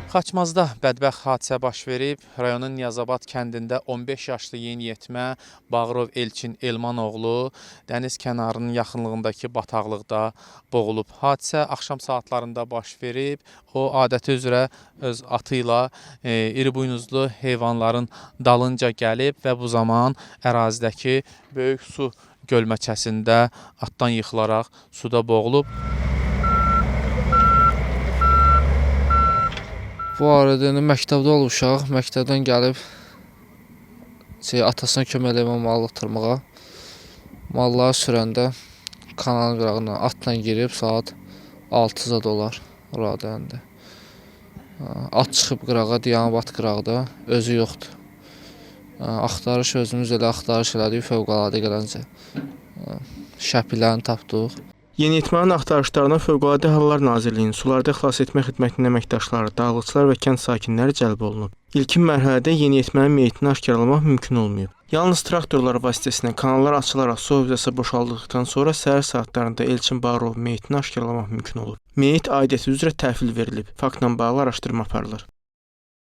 Xaçmazda bədbəxt hadisə baş verib. Rayonun Niyazabad kəndində 15 yaşlı yeniyetmə Bağırov Elçin Elmanoğlu dəniz kənarının yaxınlığındakı bataqlıqda boğulub. Hadisə axşam saatlarında baş verib. O adəti üzrə öz atı ilə iri buynuzlu heyvanların dalınca gəlib və bu zaman ərazidəki böyük su gölməçəsində atdan yıxılaraq suda boğulub. Bu arada məktəbdə olub uşaq, məktəbdən gəlib atasına kömək eləmə mal atırmağa. Malları sürəndə kanalın qırağına atla girib saat 6-za dolar radəndə. At çıxıb qırağa, Diyanabad qırağda, özü yoxdur. Axtarış özümüz elə axtarış elədik, fövqəladə gələncə. Şəpiləni tapdıq. Yeniyetmənin axtarışlarına Fövqəladə Hallar Nazirliyinin Sularda Xilas Etmə Xidmətinin əməkdaşları, dağlıqçılar və kənd sakinləri cəlb olunub. İlkin mərhələdə yeniyetmənin meyitini aşkarlamaq mümkün olmayıb. Yalnız traktorlar vasitəsilə kanallar açılaraq su hövzəsi boşaldıqdan sonra səhər saatlarında Elçin Bağırov meyitini aşkarlamaq mümkün olub. Meyit aidiyyəti üzrə təhvil verilib. Faktla bağlı araşdırma aparılır.